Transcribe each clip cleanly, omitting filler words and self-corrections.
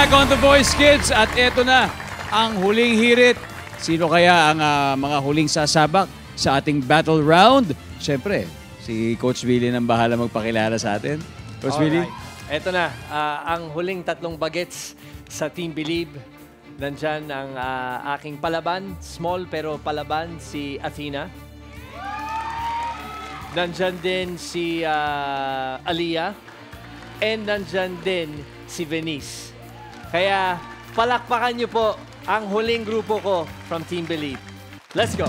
back on The Voice Kids at eto na ang huling hirit. Sino kaya ang mga huling sasabak sa ating battle round? Siyempre, si Coach Billy nang bahala magpakilala sa atin. Coach Billy? Eto na, ang huling tatlong bagets sa Team Believe. Nandyan ang aking palaban, small pero palaban, si Athena. Nandyan din si Aliyah. And nandyan din si Venice. Kaya palakpakan niyo po ang huling grupo ko from Team Believe. Let's go!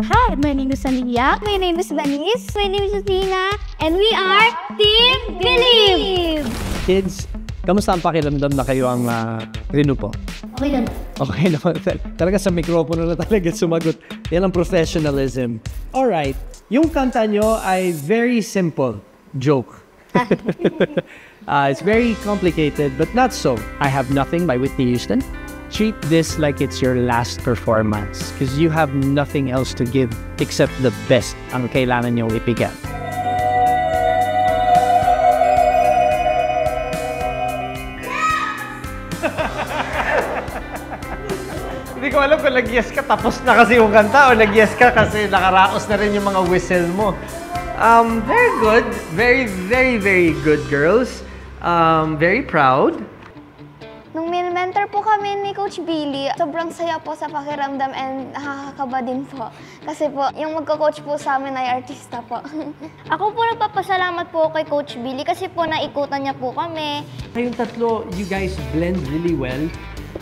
Hi, my name is Aliyah. My name is Venice. My name is Athena. And we are Team Believe! Kids, kamusta ang pakiramdam na kayo ang rinupo? Okay lang. Okay naman. Talaga sa mikropono na talaga sumagot. Yan ang professionalism. Alright, yung kanta nyo ay very simple. Joke. It's very complicated, but not so. I Have Nothing by Whitney Houston. Treat this like it's your last performance because you have nothing else to give except the best ang kailangan nyo ipigay. Hindi ko alam kung nag-yes ka tapos na kasi yung kanta o nag-yes ka kasi nakaraos na rin yung mga whistle mo. Very good. Very, very, very good, girls. Very proud. Nung mentor po kami ni Coach Billy, sobrang saya po sa pakiramdam and nakakakaba din po. Kasi po, yung magko-coach po sa amin ay artista po. Ako po nagpapasalamat po kay Coach Billy kasi po naikutan niya po kami. Kayong tatlo, you guys blend really well.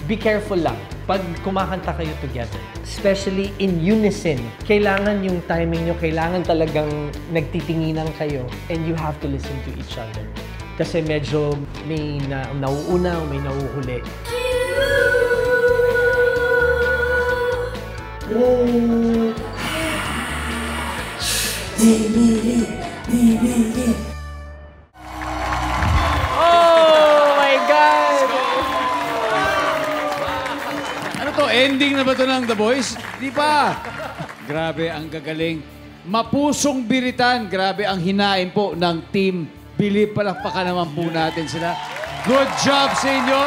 Be careful lang pag kumakanta kayo together. Especially in unison. Kailangan yung timing nyo, kailangan talagang nagtitinginan kayo and you have to listen to each other. Kasi medyo may nauuna o may nauhuli. Ending na ba ito ng The Voice? Di pa. Grabe, ang gagaling. Mapusong biritan. Grabe ang hinain po ng Team Believe. Palakpakan naman po natin sila. Good job sa inyo.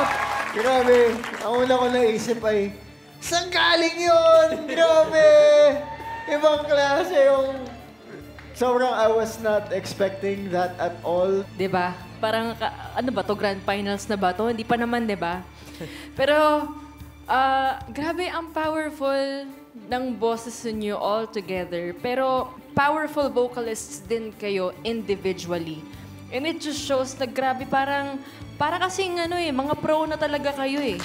Grabe. Ang una ko naisip ay, saan galing yun? Grabe. Ibang klase yung... Sobrang I was not expecting that at all. Diba? Parang, ano ba to? Grand finals na ba to? Hindi pa naman, diba? Pero... grabe ang powerful ng boses niyo all together. Pero powerful vocalists din kayo individually. And it just shows na grabe para kasing mga pro na talaga kayo eh.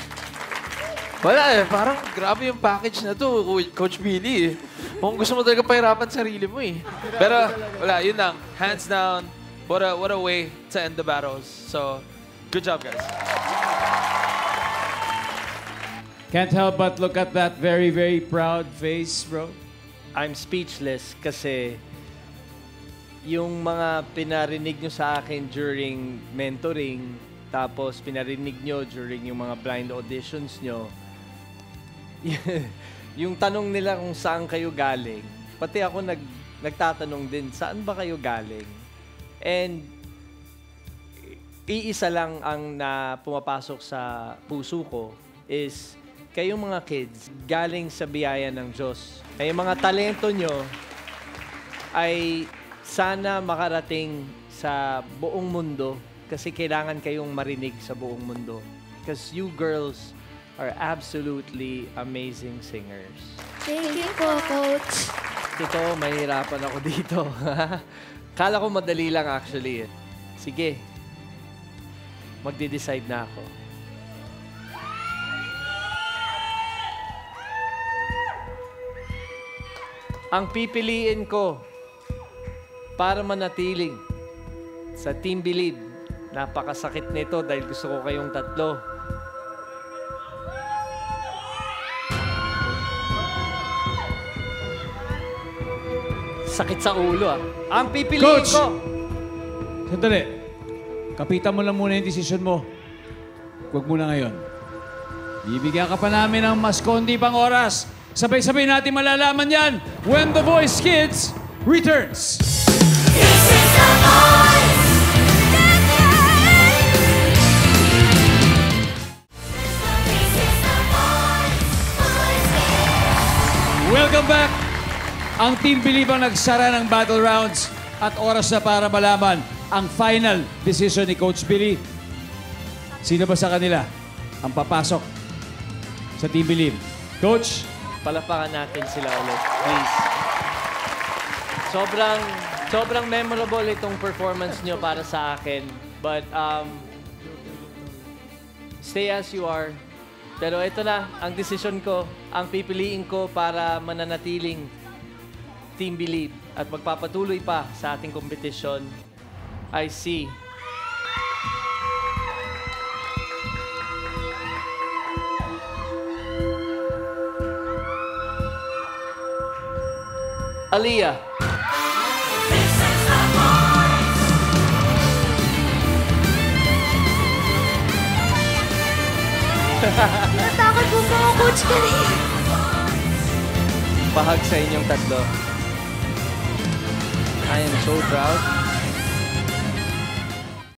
Wala parang grabe yung package na to, Coach Billy. Kung gusto mo talaga pahirapan sarili mo eh. Pero wala, yun lang. Hands down, what a way to end the battles. So, good job guys. Can't help but look at that very, very proud face, bro. I'm speechless kasi yung mga pinarinig nyo sa akin during mentoring, tapos pinarinig nyo during yung mga blind auditions nyo, yung tanong nila kung saan kayo galing, pati ako nagtatanong din, saan ba kayo galing? And iisa lang ang pumapasok sa puso ko is kayong mga kids, galing sa biyaya ng Diyos. Kayong mga talento nyo ay sana makarating sa buong mundo kasi kailangan kayong marinig sa buong mundo. Because you girls are absolutely amazing singers. Thank you po, Coach. Ito, mahirapan ako dito. Kala ko madali lang actually. Sige, magde-decide na ako. Ang pipiliin ko para manatiling sa Team Believe, napakasakit nito dahil gusto ko kayong tatlo. Sakit sa ulo Ang pipiliin Coach! ko... Sandali. Kapitan mo lang muna yung decision mo. Huwag muna ngayon. Bibigyan ka pa namin ng mas konti pang oras. Sabay-sabay natin malalaman yan when The Voice Kids returns. This is The Voice! Welcome back! Ang Team Believe ang nagsara ng battle rounds at oras na para malaman ang final decision ni Coach Billy. Sino ba sa kanila ang papasok sa Team Believe? Coach? Palapakan natin sila ulit, please. Sobrang memorable itong performance nyo para sa akin. But, stay as you are. Pero ito na, ang decision ko, ang pipiliin ko para mananatiling Team Believe at magpapatuloy pa sa ating kompetisyon. I see. Aliyah. Natakot po mga Coach kanina. Bahag sa inyong tatlo. I am so proud.